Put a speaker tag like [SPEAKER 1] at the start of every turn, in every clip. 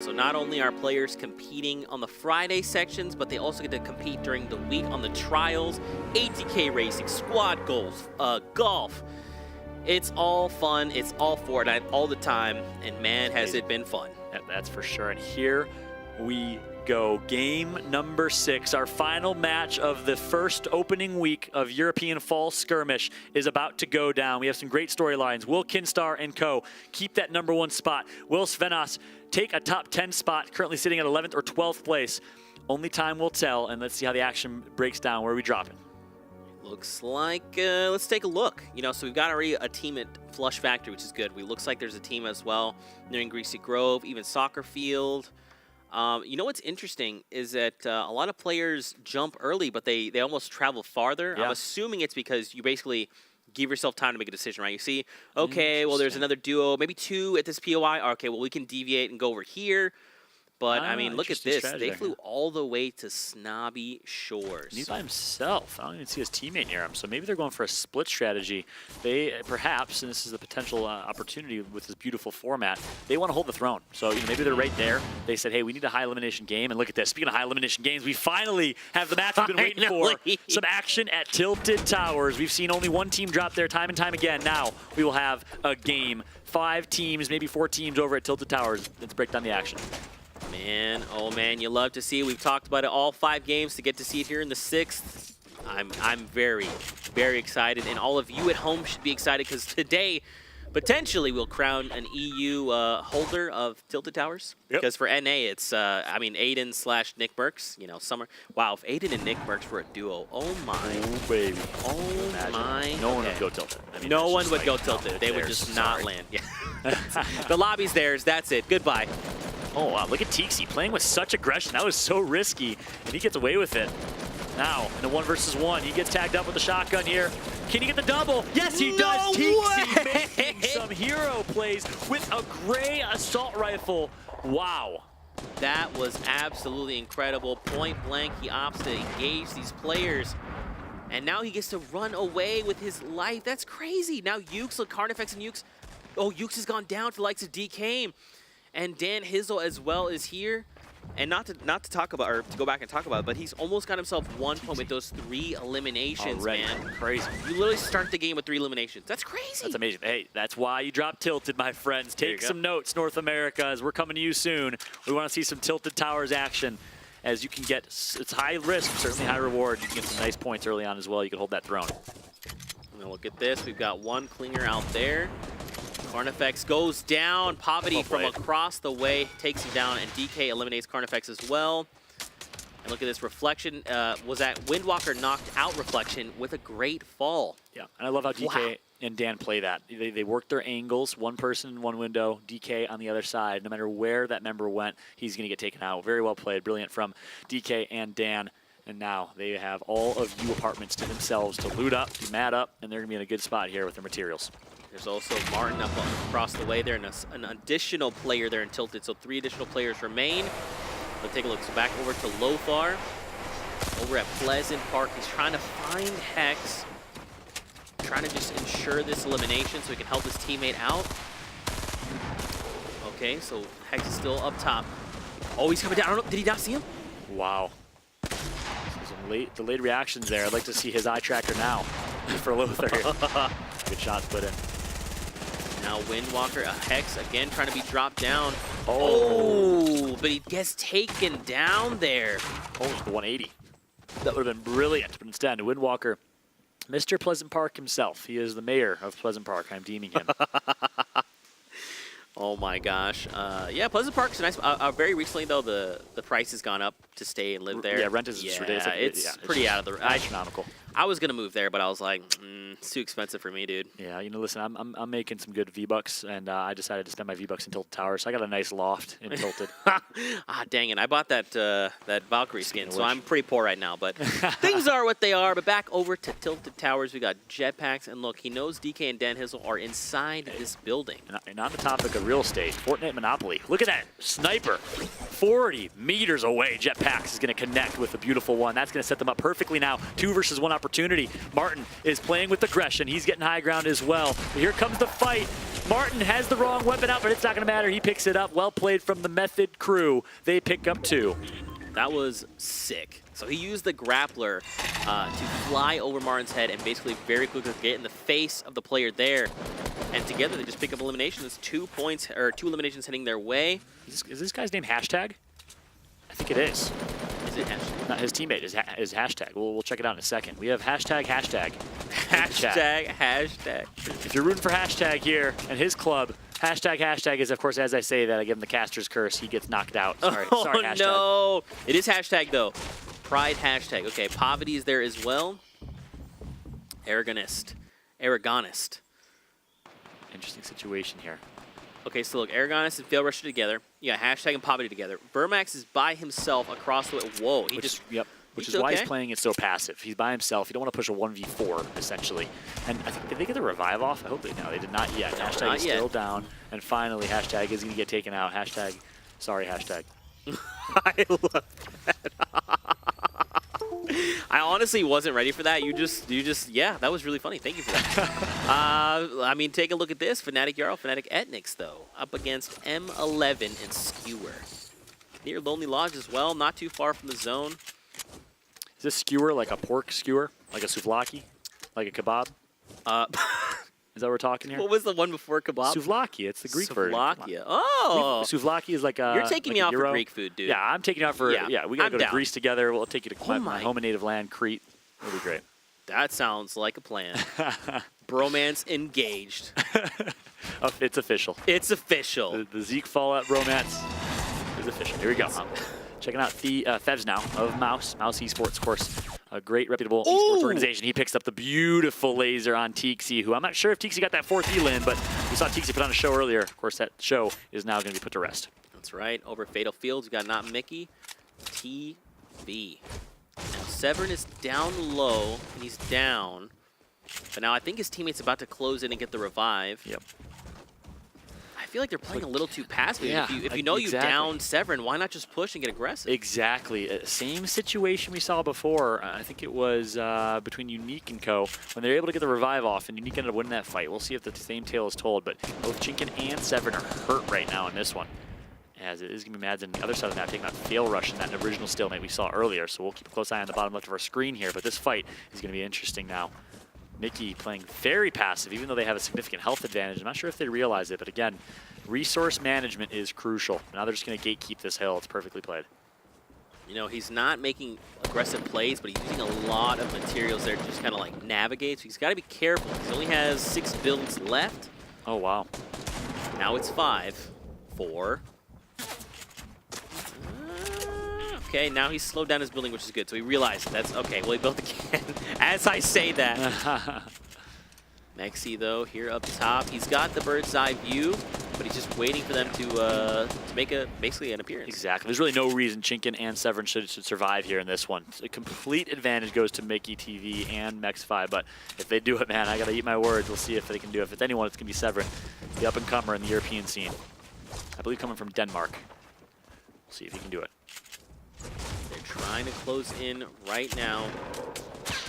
[SPEAKER 1] So not only are players competing on the Friday sections, but they also get to compete during the week on the trials, ATK racing, squad golf, golf. It's all fun. It's all Fortnite all the time, and man, has it been fun.
[SPEAKER 2] That's for sure. And here we go. Game number 6, our final match of the first opening week of European Fall Skirmish is about to go down. We have some great storylines. Will Kinstar and co. keep that #1 spot? Will Svenas take a top 10 spot, currently sitting at 11th or 12th place? Only time will tell, and let's see how the action breaks down. Where are we dropping?
[SPEAKER 1] Looks like, let's take a look. You know, so we've got already a team at Flush Factory, which is good. We looks like there's a team as well nearing Greasy Grove, even Soccer Field. You know what's interesting is that a lot of players jump early, but they almost travel farther. Yeah. I'm assuming it's because you basically give yourself time to make a decision, right? You see, okay, well, there's another duo, maybe 2 at this POI. Okay, well, we can deviate and go over here. But, I mean, look at this. They flew all the way to Snobby Shores.
[SPEAKER 2] He's by himself. I don't even see his teammate near him. So maybe they're going for a split strategy. They, perhaps, and this is the potential opportunity with this beautiful format, they want to hold the throne. So, you know, maybe they're right there. They said, hey, we need a high elimination game. And look at this. Speaking of high elimination games, we finally have the match we've been waiting for. Some action at Tilted Towers. We've seen only one team drop there time and time again. Now we will have a game. 5 teams, maybe 4 teams over at Tilted Towers. Let's break down the action.
[SPEAKER 1] Man, oh man, you love to see it. We've talked about it all 5 games to get to see it here in the 6th. I'm very, very excited, and all of you at home should be excited because today, potentially, we'll crown an EU holder of Tilted Towers.
[SPEAKER 2] Yep.
[SPEAKER 1] Because for NA, it's, I mean, Aiden/Nick Burks, you know, summer. Wow, if Aiden and Nick Burks were a duo, oh my.
[SPEAKER 2] Oh, baby.
[SPEAKER 1] Oh my.
[SPEAKER 2] No one would go Tilted. I mean,
[SPEAKER 1] no one would go Tilted. They would just not land. Yeah. The lobby's theirs. That's it. Goodbye.
[SPEAKER 2] Oh, wow. Look at Teaksy playing with such aggression. That was so risky, and he gets away with it. Now, in a 1 versus 1, he gets tagged up with the shotgun here. Can he get the double? Yes, he does. Teaksy making some hero plays with a gray assault rifle. Wow.
[SPEAKER 1] That was absolutely incredible. Point blank, he opts to engage these players. And now he gets to run away with his life. That's crazy. Now Ukes, look, Carnifex and Ukes. Oh, Ukes has gone down to the likes of DK. And Dan Hizzle as well is here. And not to talk about, or to go back and talk about it, but he's almost got himself 1 point with those 3 eliminations, man.
[SPEAKER 2] Crazy.
[SPEAKER 1] You literally start the game with 3 eliminations. That's crazy.
[SPEAKER 2] That's amazing. Hey, that's why you drop Tilted, my friends. Take some notes, North America, as we're coming to you soon. We want to see some Tilted Towers action, as you can get, it's high risk, certainly high reward. You can get some nice points early on as well. You can hold that throne.
[SPEAKER 1] Now look at this. We've got 1 clinger out there. Carnifex goes down. Poverty from across the way takes him down, and DK eliminates Carnifex as well. And look at this Reflection. Was that Windwalker knocked out Reflection with a great fall.
[SPEAKER 2] Yeah, and I love how DK and Dan play that. They work their angles, 1 person in 1 window, DK on the other side. No matter where that member went, he's going to get taken out. Very well played. Brilliant from DK and Dan. And now they have all of you apartments to themselves to loot up, be mad up, and they're going to be in a good spot here with their materials.
[SPEAKER 1] There's also Martin up across the way there, and an additional player there in Tilted, so 3 additional players remain. Let's take a look. So back over to Lothar, over at Pleasant Park. He's trying to find Hex, trying to just ensure this elimination so he can help his teammate out. Okay, so Hex is still up top. Oh, he's coming down. I don't know. Did he not see him?
[SPEAKER 2] Wow. Some delayed reactions there. I'd like to see his eye tracker now for Lothar. Good shots put in.
[SPEAKER 1] Now Windwalker, Hex again trying to be dropped down. Oh, but he gets taken down there.
[SPEAKER 2] Oh, it's the 180. That would have been brilliant, but instead, Windwalker, Mr. Pleasant Park himself. He is the mayor of Pleasant Park. I'm deeming him.
[SPEAKER 1] Oh my gosh. Yeah, Pleasant Park's nice. Very recently, though, the price has gone up to stay and live there.
[SPEAKER 2] Yeah, rent is ridiculous.
[SPEAKER 1] It's pretty out of the...
[SPEAKER 2] astronomical.
[SPEAKER 1] I was going to move there, but I was like, it's too expensive for me, dude.
[SPEAKER 2] Yeah, you know, listen, I'm making some good V-Bucks, and I decided to spend my V-Bucks in Tilted Towers, so I got a nice loft in Tilted.
[SPEAKER 1] Dang it. I bought that Valkyrie skin, so I'm pretty poor right now, but things are what they are. But back over to Tilted Towers, we got jetpacks, and look, he knows DK and Dan Hizzle are inside this building.
[SPEAKER 2] And on the topic of real estate, Fortnite Monopoly. Look at that sniper. 40 meters away. Jetpacks is going to connect with a beautiful one. That's going to set them up perfectly now. 2 versus 1 opportunity. Martin is playing with aggression. He's getting high ground as well. But here comes the fight. Martin has the wrong weapon out, but it's not going to matter. He picks it up. Well played from the Method crew. They pick up 2.
[SPEAKER 1] That was sick. So he used the grappler to fly over Martin's head and basically very quickly get in the face of the player there. And together they just pick up elimination. It's 2 points, or 2 eliminations heading their way.
[SPEAKER 2] Is this guy's name Hashtag? I think it is.
[SPEAKER 1] Is it Hashtag?
[SPEAKER 2] Not his teammate is Hashtag. We'll check it out in a second. We have Hashtag.
[SPEAKER 1] Hashtag.
[SPEAKER 2] If you're rooting for Hashtag here and his club, Hashtag is, of course, as I say that, I give him the caster's curse. He gets knocked out. Sorry, sorry, Hashtag.
[SPEAKER 1] No. It is Hashtag, though. Pride Hashtag. Okay, Poverty is there as well. Aragonist.
[SPEAKER 2] Interesting situation here.
[SPEAKER 1] Okay, so look, Aragonist and Fail Rusher together. You got Hashtag and Poverty together. Vermax is by himself across the way. Whoa,
[SPEAKER 2] Which is why he's playing it so passive. He's by himself. You don't want to push a 1v4, essentially. And I think, did they get the revive off? I hope they, no, they did not yet. Hashtag is still down. And finally, Hashtag is going to get taken out. Hashtag, sorry, Hashtag.
[SPEAKER 1] I love that. I honestly wasn't ready for that. You just, yeah, that was really funny. Thank you for that. I mean, take a look at this. Fnatic Jarl, Fnatic Ethnix, though, up against M11 and Skewer. Near Lonely Lodge as well, not too far from the zone.
[SPEAKER 2] Is this skewer like a pork skewer? Like a souvlaki? Like a kebab? Is that what we're talking here?
[SPEAKER 1] What was the one before kebab?
[SPEAKER 2] Souvlaki. It's the Greek version.
[SPEAKER 1] Souvlaki. Oh.
[SPEAKER 2] Souvlaki is like a.
[SPEAKER 1] You're taking
[SPEAKER 2] like
[SPEAKER 1] me out
[SPEAKER 2] Euro.
[SPEAKER 1] for Greek food, dude.
[SPEAKER 2] Yeah, I'm taking you out for. Yeah, we gotta go to Greece together. We'll take you to my home and native land, Crete. It'll be great.
[SPEAKER 1] That sounds like a plan. Bromance engaged.
[SPEAKER 2] It's official.
[SPEAKER 1] It's official.
[SPEAKER 2] The Zeke Fallout bromance is official. Here we go. Checking out the Fevs now of Mouse Esports, of course. A great, reputable esports organization. He picks up the beautiful laser on Tixi, who I'm not sure if Tixi got that 4th Elim in, but we saw Tixi put on a show earlier. Of course, that show is now going to be put to rest.
[SPEAKER 1] That's right. Over Fatal Fields, we got Not Mickey, TV. Now, Severin is down low, and he's down. But now I think his teammate's about to close in and get the revive.
[SPEAKER 2] Yep.
[SPEAKER 1] I feel like they're playing a little too passive.
[SPEAKER 2] Yeah,
[SPEAKER 1] if you know you down Severin, why not just push and get aggressive?
[SPEAKER 2] Exactly. Same situation we saw before. I think it was between Unique and Co. When they were able to get the revive off, and Unique ended up winning that fight. We'll see if the same tale is told, but both Chinken and Severin are hurt right now in this one. As it is going to be Mads on the other side of the map taking out Fail Rush in that original stalemate we saw earlier, so we'll keep a close eye on the bottom left of our screen here, but this fight is going to be interesting now. Mickey playing very passive, even though they have a significant health advantage. I'm not sure if they realize it, but again, resource management is crucial. Now they're just going to gatekeep this hill. It's perfectly played.
[SPEAKER 1] You know, he's not making aggressive plays, but he's using a lot of materials there to just kind of like navigate. So he's got to be careful. He only has 6 builds left.
[SPEAKER 2] Oh, wow.
[SPEAKER 1] Now it's 5, 4. Okay, now he's slowed down his building, which is good. So he realized that's okay. Well, he built again. As I say that. Mexi, though, here up top. He's got the bird's eye view, but he's just waiting for them to make basically an appearance.
[SPEAKER 2] Exactly. There's really no reason Chinken and Severin should survive here in this one. A complete advantage goes to Mickey TV and Mexify, but if they do it, man, I got to eat my words. We'll see if they can do it. If it's anyone, it's going to be Severin, the up-and-comer in the European scene. I believe coming from Denmark. We'll see if he can do it.
[SPEAKER 1] They're trying to close in right now.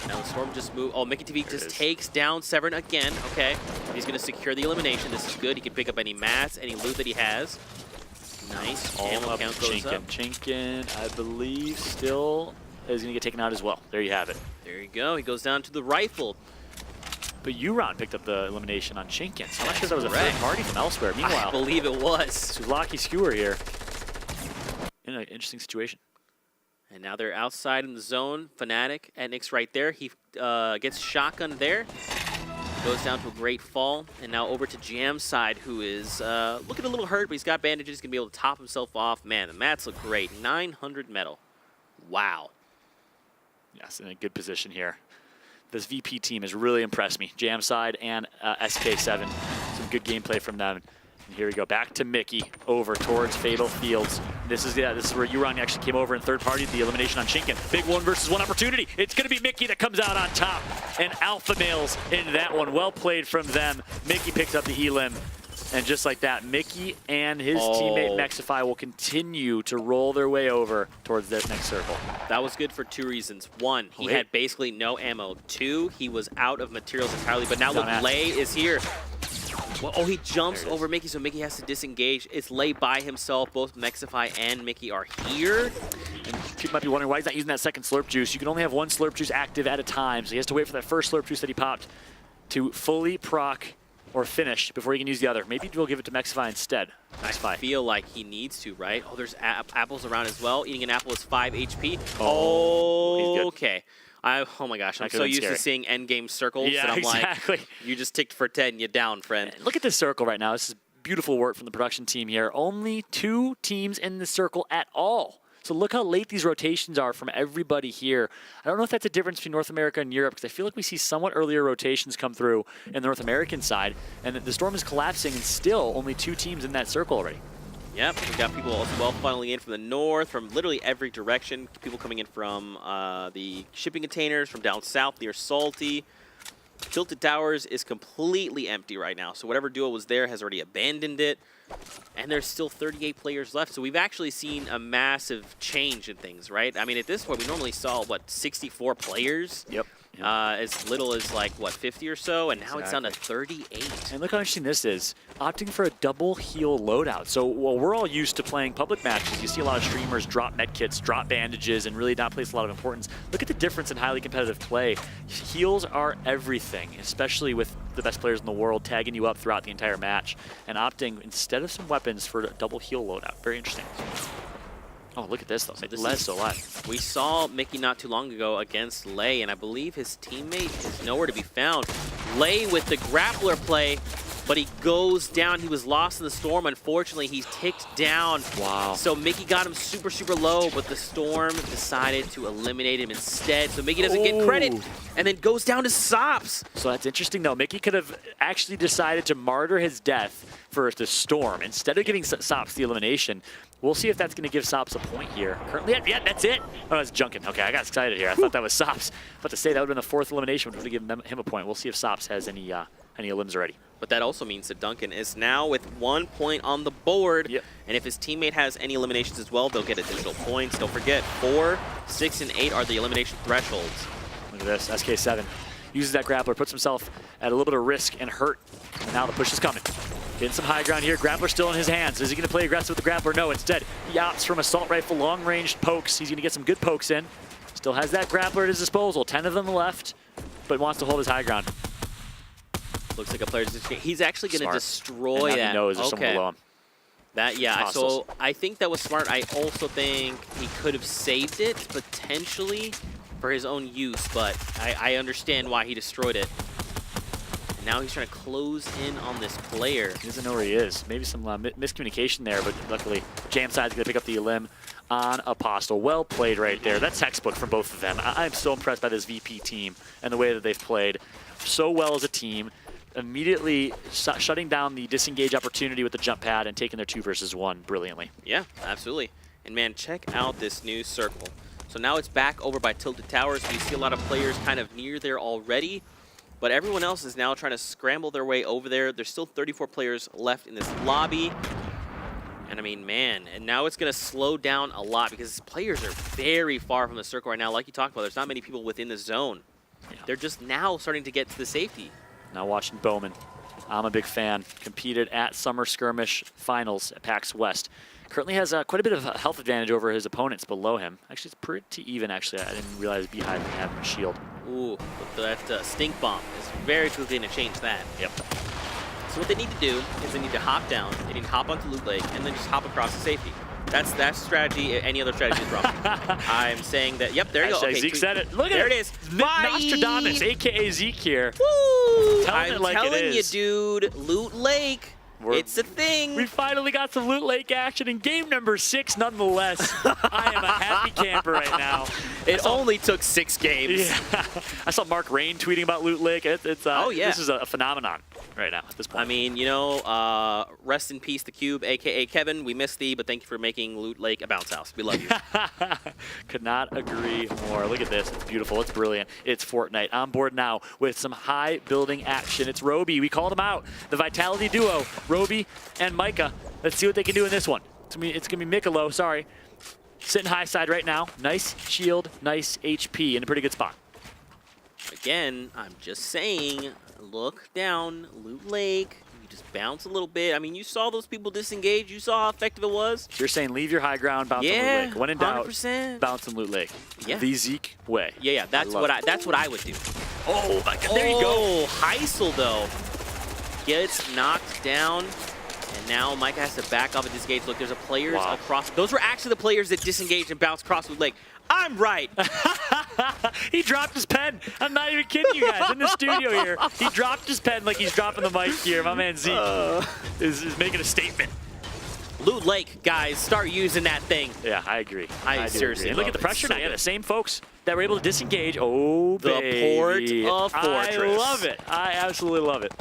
[SPEAKER 1] Now the Storm just moved. Oh, Mickey TV just takes down Severin again. Okay, he's going to secure the elimination. This is good. He can pick up any mats, any loot that he has. Nice. Ammo count goes up.
[SPEAKER 2] Chinken, I believe, still is going to get taken out as well. There you have it.
[SPEAKER 1] There you go. He goes down to the rifle.
[SPEAKER 2] But Euron picked up the elimination on Chinken. So I'm not sure that was a third party from elsewhere. Meanwhile,
[SPEAKER 1] I believe it was.
[SPEAKER 2] Souvlaki Skewer here in an interesting situation.
[SPEAKER 1] And now they're outside in the zone. Fnatic at Nyx right there. He gets shotgun there. Goes down to a great fall. And now over to Jam's side, who is looking a little hurt, but he's got bandages. He's going to be able to top himself off. Man, the mats look great. 900 metal. Wow.
[SPEAKER 2] Yes, in a good position here. This VP team has really impressed me. Jam side and SK7. Some good gameplay from them. And here we go, back to Mickey, over towards Fatal Fields. This is where Euron actually came over in third party, the elimination on Chinken. Big 1-versus-1 opportunity. It's going to be Mickey that comes out on top. And alpha males in that one. Well played from them. Mickey picks up the elim. And just like that, Mickey and his teammate Mexify will continue to roll their way over towards this next circle.
[SPEAKER 1] That was good for 2 reasons. 1, he had basically no ammo. 2, he was out of materials entirely. But now look, Lei is here. Well, he jumps over Mickey, so Mickey has to disengage. It's Lei by himself. Both Mexify and Mickey are here.
[SPEAKER 2] And people might be wondering why he's not using that second slurp juice. You can only have 1 slurp juice active at a time, so he has to wait for that first slurp juice that he popped to fully proc or finish before he can use the other. Maybe we'll give it to Mexify instead.
[SPEAKER 1] I feel like he needs to, right? Oh, there's apples around as well. Eating an apple is 5 HP. Oh, okay. Oh my gosh, I'm so used to seeing endgame circles.
[SPEAKER 2] Yeah,
[SPEAKER 1] and I'm
[SPEAKER 2] exactly.
[SPEAKER 1] like, you just ticked for 10, you're down, friend.
[SPEAKER 2] Look at this circle right now. This is beautiful work from the production team here. Only 2 teams in the circle at all. So look how late these rotations are from everybody here. I don't know if that's a difference between North America and Europe, because I feel like we see somewhat earlier rotations come through in the North American side, and the storm is collapsing, and still only 2 teams in that circle already.
[SPEAKER 1] Yep, we've got people as well funneling in from the north, from literally every direction. People coming in from the shipping containers, from down south near Salty. Tilted Towers is completely empty right now, so whatever duo was there has already abandoned it. And there's still 38 players left, so we've actually seen a massive change in things, right? I mean, at this point, we normally saw, what, 64 players?
[SPEAKER 2] Yep.
[SPEAKER 1] As little as, like, what, 50 or so? And now it's down to 38.
[SPEAKER 2] And look how interesting this is. Opting for a double heal loadout. So while we're all used to playing public matches, you see a lot of streamers drop medkits, drop bandages, and really not place a lot of importance. Look at the difference in highly competitive play. Heals are everything, especially with the best players in the world tagging you up throughout the entire match and opting, instead of some weapons, for a double heal loadout. Very interesting. Oh, look at this, though. This so alive.
[SPEAKER 1] We saw Mickey not too long ago against Lei, and I believe his teammate is nowhere to be found. Lei with the grappler play, but he goes down. He was lost in the storm. Unfortunately, he's ticked down.
[SPEAKER 2] Wow.
[SPEAKER 1] So Mickey got him super, super low, but the storm decided to eliminate him instead. So Mickey doesn't get credit, and then goes down to Sops.
[SPEAKER 2] So that's interesting, though. Mickey could have actually decided to martyr his death for the storm instead of giving Sops the elimination. We'll see if that's going to give Sops a point here. Currently, yeah, that's it. Oh, that's Junkin. Okay, I got excited here. I thought that was Sops. But to say that would have been the 4th elimination, which would have given him a point. We'll see if Sops has any elims already.
[SPEAKER 1] But that also means that Duncan is now with 1 point on the board.
[SPEAKER 2] Yep.
[SPEAKER 1] And if his teammate has any eliminations as well, they'll get additional points. Don't forget, 4, 6, and 8 are the elimination thresholds.
[SPEAKER 2] Look at this. SK7 uses that grappler, puts himself at a little bit of risk and hurt. And now the push is coming. Getting some high ground here. Grappler still in his hands. Is he going to play aggressive with the grappler? No, instead, he opts from assault rifle, long-range pokes. He's going to get some good pokes in. Still has that grappler at his disposal. 10 of them left, but wants to hold his high ground.
[SPEAKER 1] Looks like a player's... He's actually going to destroy
[SPEAKER 2] and
[SPEAKER 1] that.
[SPEAKER 2] He knows there's someone below him.
[SPEAKER 1] That, yeah, so I think that was smart. I also think he could have saved it, potentially, for his own use, but I understand why he destroyed it. And now he's trying to close in on this player.
[SPEAKER 2] He doesn't know where he is. Maybe some miscommunication there, but luckily Jam Side's going to pick up the elim on Apostle. Well played right there. That's textbook from both of them. I'm so impressed by this VP team and the way that they've played so well as a team. Immediately shutting down the disengage opportunity with the jump pad and taking their 2 versus 1 brilliantly.
[SPEAKER 1] Yeah, absolutely. And man, check out this new circle. So now it's back over by Tilted Towers. We see a lot of players kind of near there already, but everyone else is now trying to scramble their way over there. There's still 34 players left in this lobby. And I mean, man, and now it's going to slow down a lot because players are very far from the circle right now. Like you talked about, there's not many people within the zone. Yeah. They're just now starting to get to the safety.
[SPEAKER 2] Now watching Bowman. I'm a big fan. Competed at Summer Skirmish Finals at PAX West. Currently has quite a bit of health advantage over his opponents below him. Actually, it's pretty even, actually. I didn't realize Beehive didn't have a shield.
[SPEAKER 1] Ooh, but that Stink Bomb is very quickly going to change that.
[SPEAKER 2] Yep.
[SPEAKER 1] So what they need to do is they need to hop down, they need to hop onto Loot Lake, and then just hop across to safety. That's strategy. Any other strategy is wrong. I'm saying that, yep, there you go. Okay,
[SPEAKER 2] Zeke said it. Look at
[SPEAKER 1] there it is.
[SPEAKER 2] Nostradamus, a.k.a. Zeke here.
[SPEAKER 1] Woo!
[SPEAKER 2] I'm
[SPEAKER 1] telling you, dude, Loot Lake. It's a thing.
[SPEAKER 2] We finally got some Loot Lake action in game number 6 nonetheless. I am a happy camper right now.
[SPEAKER 1] It only took 6 games.
[SPEAKER 2] Yeah. I saw Mark Rain tweeting about Loot Lake.
[SPEAKER 1] Oh, yeah.
[SPEAKER 2] This is a phenomenon right now at this point.
[SPEAKER 1] I mean, you know, rest in peace, The Cube, a.k.a. Kevin. We miss thee, but thank you for making Loot Lake a bounce house. We love you.
[SPEAKER 2] Could not agree more. Look at this. It's beautiful. It's brilliant. It's Fortnite. On board now with some high building action. It's Roby. We called him out. The Vitality duo Roby and Micah. Let's see what they can do in this one. It's gonna be Mikolo, sorry. Sitting high side right now. Nice shield, nice HP, in a pretty good spot.
[SPEAKER 1] Again, I'm just saying, look down, Loot Lake. You just bounce a little bit. I mean, you saw those people disengage. You saw how effective it was.
[SPEAKER 2] You're saying leave your high ground, bounce on Loot Lake. When in doubt,
[SPEAKER 1] 100%.
[SPEAKER 2] bounce on Loot Lake.
[SPEAKER 1] Yeah.
[SPEAKER 2] The Zeke way.
[SPEAKER 1] Yeah, that's what I would do.
[SPEAKER 2] Oh my God! There you go.
[SPEAKER 1] Oh, Heisel though gets knocked down. And now Micah has to back up and disengage. Look, there's a players across. Those were actually the players that disengaged and bounced across Loot Lake. I'm right.
[SPEAKER 2] He dropped his pen. I'm not even kidding you guys. In the studio here, he dropped his pen like he's dropping the mic here. My man Zeke is making a statement.
[SPEAKER 1] Loot Lake, guys, start using that thing.
[SPEAKER 2] Yeah, I agree.
[SPEAKER 1] I seriously
[SPEAKER 2] agree. And look at the pressure now. Yeah, the same folks that were able to disengage. Oh,
[SPEAKER 1] the
[SPEAKER 2] baby.
[SPEAKER 1] port of Fortress.
[SPEAKER 2] I love it. I absolutely love it.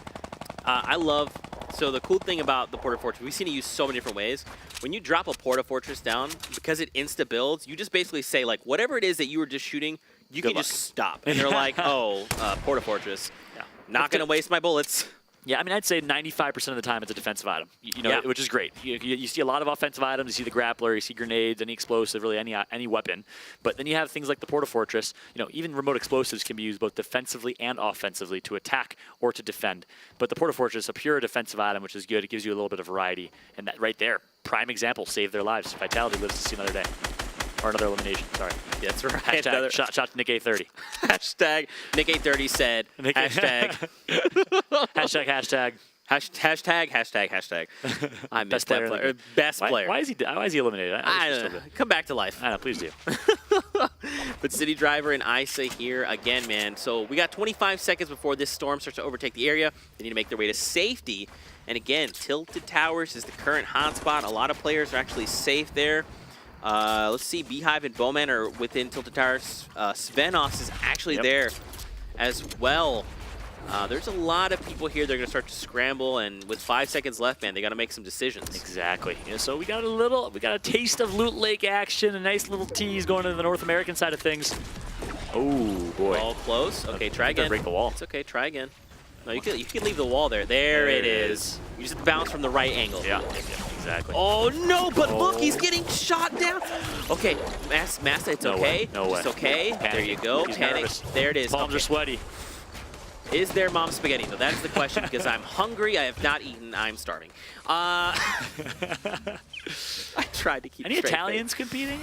[SPEAKER 1] So the cool thing about the Porta Fortress, we've seen it used so many different ways. When you drop a Porta Fortress down, because it insta-builds, you just basically say, like, whatever it is that you were just shooting, you can just stop. And they're like, oh, Porta Fortress, not going to waste my bullets.
[SPEAKER 2] Yeah, I mean, I'd say 95% of the time it's a defensive item, which is great. You see a lot of offensive items. You see the grappler, you see grenades, any explosive, really any weapon. But then you have things like the Porta Fortress. Even remote explosives can be used both defensively and offensively to attack or to defend. But the Porta Fortress, a pure defensive item, which is good. It gives you a little bit of variety. And that right there, prime example, saved their lives. Vitality lives to see another day. Or another elimination, sorry.
[SPEAKER 1] That's right.
[SPEAKER 2] Hashtag shot to Nick A30.
[SPEAKER 1] Hashtag Nick A30 said. Hashtag. Hashtag. I miss that player. Best player.
[SPEAKER 2] Why is he eliminated?
[SPEAKER 1] I don't know. Come back to life.
[SPEAKER 2] I know, please do.
[SPEAKER 1] But City Driver and Isa here again, man. So we got 25 seconds before this storm starts to overtake the area. They need to make their way to safety. And again, Tilted Towers is the current hotspot. A lot of players are actually safe there. Let's see, Beehive and Bowman are within Tilted Towers. Svenos is actually there as well. There's a lot of people here. They're going to start to scramble, and with 5 seconds left, man, they got to make some decisions.
[SPEAKER 2] Exactly. So we got a taste of Loot Lake action, a nice little tease going to the North American side of things. Oh boy.
[SPEAKER 1] All close. Okay, try again.
[SPEAKER 2] Break the wall.
[SPEAKER 1] It's okay. Try again. No, you can leave the wall there. There it is. You just bounce from the right angle.
[SPEAKER 2] Yeah, exactly.
[SPEAKER 1] Oh no! But look, he's getting shot down. Okay, Massa, it's okay.
[SPEAKER 2] No way.
[SPEAKER 1] It's okay.
[SPEAKER 2] Panic.
[SPEAKER 1] There you go.
[SPEAKER 2] He's
[SPEAKER 1] Panic.
[SPEAKER 2] nervous.
[SPEAKER 1] There it is.
[SPEAKER 2] Palms are sweaty.
[SPEAKER 1] Is there mom spaghetti? No, that's the question because I'm hungry. I have not eaten. I'm starving. I tried to keep.
[SPEAKER 2] Any Italians competing?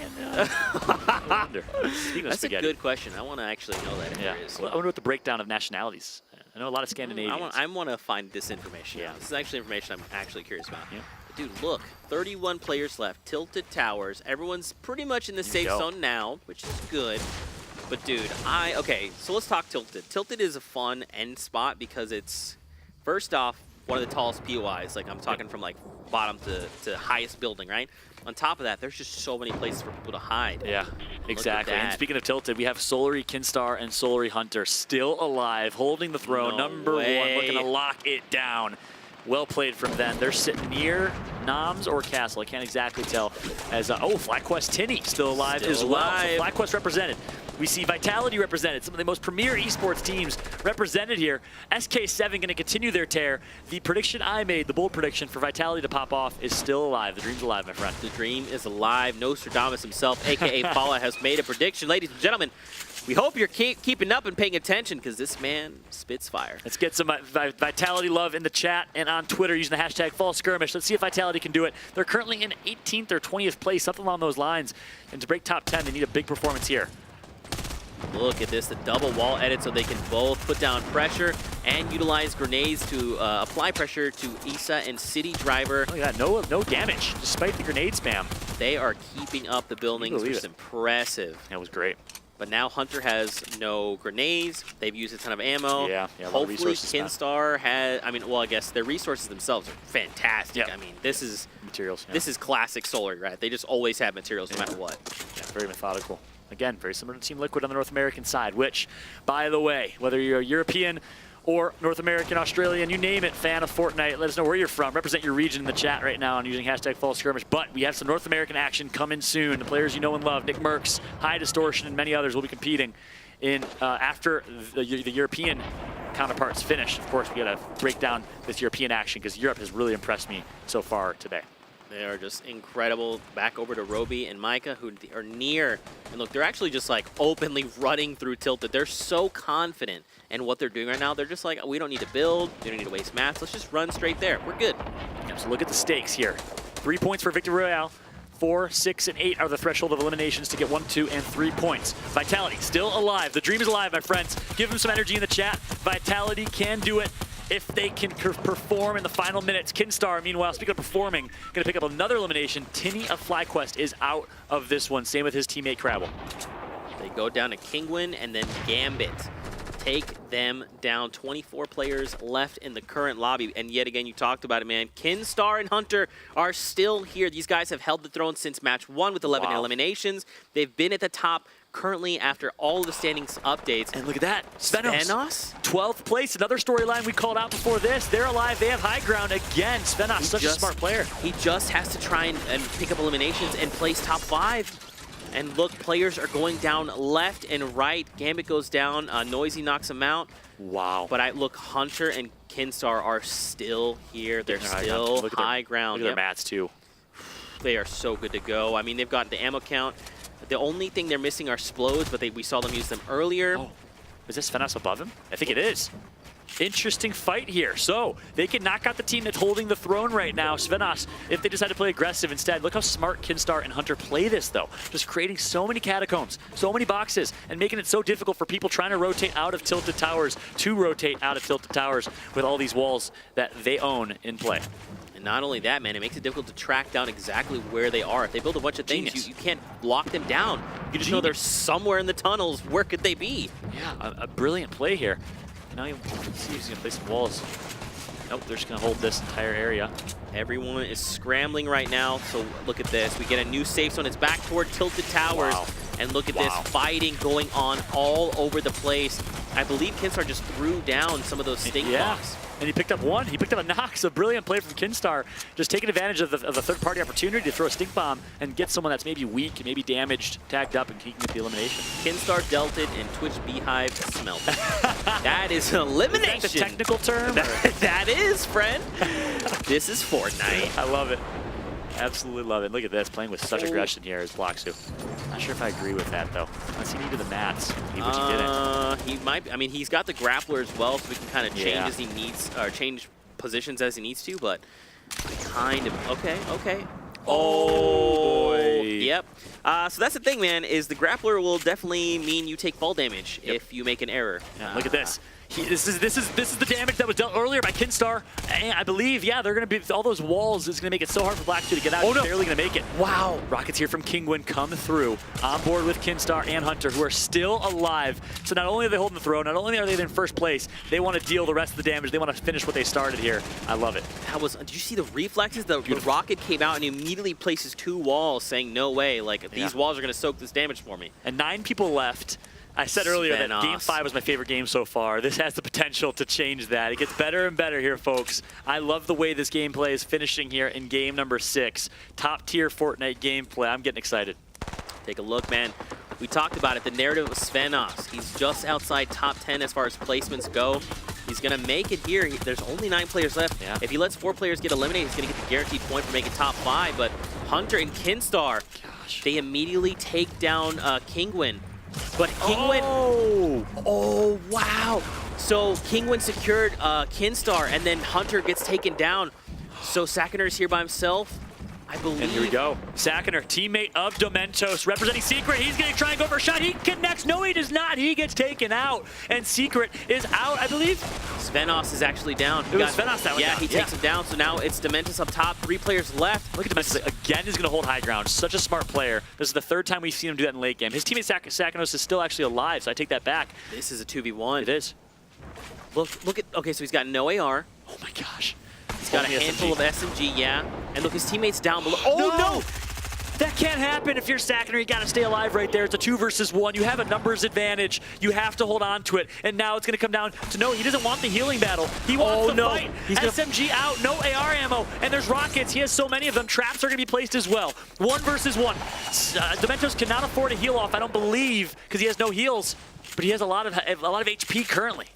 [SPEAKER 1] That's a good question. I want to actually know that if there is.
[SPEAKER 2] I wonder what the breakdown of nationalities. I know a lot of Scandinavians.
[SPEAKER 1] I want to find this information.
[SPEAKER 2] Yeah.
[SPEAKER 1] This is actually information I'm actually curious about.
[SPEAKER 2] Yeah.
[SPEAKER 1] Dude, look, 31 players left. Tilted Towers. Everyone's pretty much in the safe zone now, which is good. But dude, okay, so let's talk Tilted. Tilted is a fun end spot because it's, first off, one of the tallest POIs. Like I'm talking from like bottom to highest building, right? On top of that, there's just so many places for people to hide.
[SPEAKER 2] Yeah, exactly. And speaking of Tilted, we have Solary Kinstar and Solary Hunter still alive, holding the throne. Number one, looking to lock it down. Well played from them. They're sitting near Noms or Castle. I can't exactly tell. As FlyQuest Tinny still alive as well. So FlyQuest represented. We see Vitality represented. Some of the most premier esports teams represented here. SK7 going to continue their tear. The prediction I made, the bold prediction for Vitality to pop off, is still alive. The dream's alive, my friend.
[SPEAKER 1] The dream is alive. Nostradamus himself, a.k.a. Paula, has made a prediction. Ladies and gentlemen, we hope you're keeping up and paying attention because this man spits fire.
[SPEAKER 2] Let's get some Vitality love in the chat and on Twitter using the hashtag #FallSkirmish. Let's see if Vitality can do it. They're currently in 18th or 20th place, something along those lines. And to break top 10, they need a big performance here.
[SPEAKER 1] Look at this, the double wall edit so they can both put down pressure and utilize grenades to apply pressure to Isa and City Driver.
[SPEAKER 2] Oh yeah, no damage despite the grenade spam.
[SPEAKER 1] They are keeping up the buildings, which is impressive.
[SPEAKER 2] That was great.
[SPEAKER 1] But now Hunter has no grenades. They've used a ton of ammo.
[SPEAKER 2] Yeah,
[SPEAKER 1] hopefully Kinstar has, well, I guess their resources themselves are fantastic.
[SPEAKER 2] Yep.
[SPEAKER 1] I mean, this is
[SPEAKER 2] materials.
[SPEAKER 1] This is classic Solar, right? They just always have materials no matter what.
[SPEAKER 2] Yeah, very methodical. Again, very similar to Team Liquid on the North American side, which, by the way, whether you're a European or North American, Australian, you name it, fan of Fortnite, let us know where you're from. Represent your region in the chat right now and using hashtag #FallSkirmish. But we have some North American action coming soon. The players you know and love, Nick Merckx, High Distortion, and many others will be competing in after the European counterparts finish. Of course, we got to break down this European action because Europe has really impressed me so far today.
[SPEAKER 1] They are just incredible. Back over to Roby and Micah, who are near. And look, they're actually just like openly running through Tilted. They're so confident in what they're doing right now. They're just like, we don't need to build. We don't need to waste mats. Let's just run straight there. We're good.
[SPEAKER 2] Yeah, so look at the stakes here. 3 points for Victory Royale. 4, 6, and 8 are the threshold of eliminations to get 1, 2, and 3 points. Vitality still alive. The dream is alive, my friends. Give them some energy in the chat. Vitality can do it if they can perform in the final minutes. Kinstar, meanwhile, speaking of performing, going to pick up another elimination. Tinny of FlyQuest is out of this one. Same with his teammate Crabble.
[SPEAKER 1] They go down to Kingwin and then Gambit. Take them down. 24 players left in the current lobby. And yet again, you talked about it, man. Kinstar and Hunter are still here. These guys have held the throne since match 1 with 11 eliminations. They've been at the top currently after all of the standings updates.
[SPEAKER 2] And look at that.
[SPEAKER 1] Svenos?
[SPEAKER 2] 12th place. Another storyline we called out before this. They're alive. They have high ground again. Svenos, such a smart player.
[SPEAKER 1] He just has to try and pick up eliminations and place top 5. And look, players are going down left and right. Gambit goes down. Noisy knocks him out.
[SPEAKER 2] Wow.
[SPEAKER 1] But look, Hunter and Kinstar are still here. They're still high ground.
[SPEAKER 2] Look at their mats, too.
[SPEAKER 1] They are so good to go. I mean, they've got the ammo count. The only thing they're missing are Splodes, but we saw them use them earlier.
[SPEAKER 2] Oh, is this Svenos above him? I think it is. Interesting fight here. So they can knock out the team that's holding the throne right now, Svenos, if they decide to play aggressive instead. Look how smart Kinstar and Hunter play this, though. Just creating so many catacombs, so many boxes, and making it so difficult for people trying to rotate out of Tilted Towers to rotate out of Tilted Towers with all these walls that they own in play.
[SPEAKER 1] And not only that, man, it makes it difficult to track down exactly where they are. If they build a bunch of things, you can't lock them down. You just know they're somewhere in the tunnels. Where could they be?
[SPEAKER 2] Yeah, a brilliant play here. Now you can see he's going to place some walls. Nope, they're just going to hold this entire area.
[SPEAKER 1] Everyone is scrambling right now, so look at this. We get a new safe zone. It's back toward Tilted Towers.
[SPEAKER 2] Wow.
[SPEAKER 1] And look at this, fighting going on all over the place. I believe Kinstar just threw down some of those stink bombs.
[SPEAKER 2] And he picked up one. He picked up a knock. So brilliant play from Kinstar. Just taking advantage of the third-party opportunity to throw a stink bomb and get someone that's maybe weak, maybe damaged, tagged up, and he can get the elimination.
[SPEAKER 1] Kinstar dealt it, and Twitch Beehive smelt it. That is elimination.
[SPEAKER 2] Is that the technical term?
[SPEAKER 1] That is, friend. This is Fortnite.
[SPEAKER 2] I love it. Absolutely love it. Look at this, playing with such aggression here as Bloxu. Not sure if I agree with that, though. Unless he needed the mats, which he didn't.
[SPEAKER 1] He might. I mean, he's got the grappler as well, so we can kind of change as he needs, or change positions as he needs to. But kind of okay. Oh boy. Yep. So that's the thing, man. Is the grappler will definitely mean you take fall damage if you make an error.
[SPEAKER 2] Yeah, look at this. This is the damage that was dealt earlier by Kinstar. And I believe, yeah, they're going to be all those walls is going to make it so hard for Black 2 to get out. He's barely going to make it. Wow. Rockets here from Kingwin come through on board with Kinstar and Hunter, who are still alive. So not only are they holding the throne, not only are they in first place, they want to deal the rest of the damage. They want to finish what they started here. I love it.
[SPEAKER 1] That was. Did you see the reflexes? The rocket came out and he immediately places 2 walls, saying, "No way! Like these walls are going to soak this damage for me."
[SPEAKER 2] And 9 people left. I said earlier that Game 5 was my favorite game so far. This has the potential to change that. It gets better and better here, folks. I love the way this gameplay is finishing here in game number 6. Top-tier Fortnite gameplay. I'm getting excited.
[SPEAKER 1] Take a look, man. We talked about it. The narrative of Svenos. He's just outside top 10 as far as placements go. He's going to make it here. There's only 9 players left. Yeah. If he lets 4 players get eliminated, he's going to get the guaranteed point for making top 5. But Hunter and Kinstar, they immediately take down Kingwin. But Kingwin, oh wow! So Kingwin secured Kinstar, and then Hunter gets taken down. So Sakiner here by himself, I believe.
[SPEAKER 2] And here we go. Sakiner, teammate of Dementos, representing Secret. He's going to try and go for a shot. He connects. No, he does not. He gets taken out, and Secret is out, I believe.
[SPEAKER 1] Svenos is actually down.
[SPEAKER 2] It was Svenos that went down.
[SPEAKER 1] He takes him down. So now it's Dementos up top. 3 players left.
[SPEAKER 2] Look at Dementos again. Is going to hold high ground. Such a smart player. This is the 3rd time we've seen him do that in late game. His teammate Sakinos is still actually alive, so I take that back.
[SPEAKER 1] This is a 2v1.
[SPEAKER 2] It is.
[SPEAKER 1] Look at. Okay, so he's got no AR.
[SPEAKER 2] Oh my gosh.
[SPEAKER 1] He's got a handful of SMG, yeah. And look, his teammate's down below. Oh, no!
[SPEAKER 2] That can't happen if you're Sakiner. You got to stay alive right there. It's a 2 versus 1. You have a numbers advantage. You have to hold on to it. And now it's going to come down to no, he doesn't want the healing battle. He wants the fight. SMG out, no AR ammo. And there's rockets. He has so many of them. Traps are going to be placed as well. 1 versus 1. Dementos cannot afford a heal off, I don't believe, because he has no heals. But he has a lot of HP currently.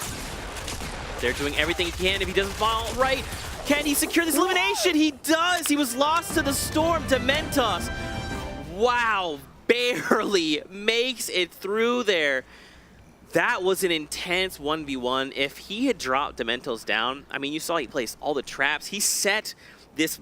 [SPEAKER 1] They're doing everything he can. If he doesn't fall right, can he secure this elimination? He does. He was lost to the storm. Dementos, wow, barely makes it through there. That was an intense 1v1. If he had dropped Dementos down, I mean, you saw he placed all the traps. He set this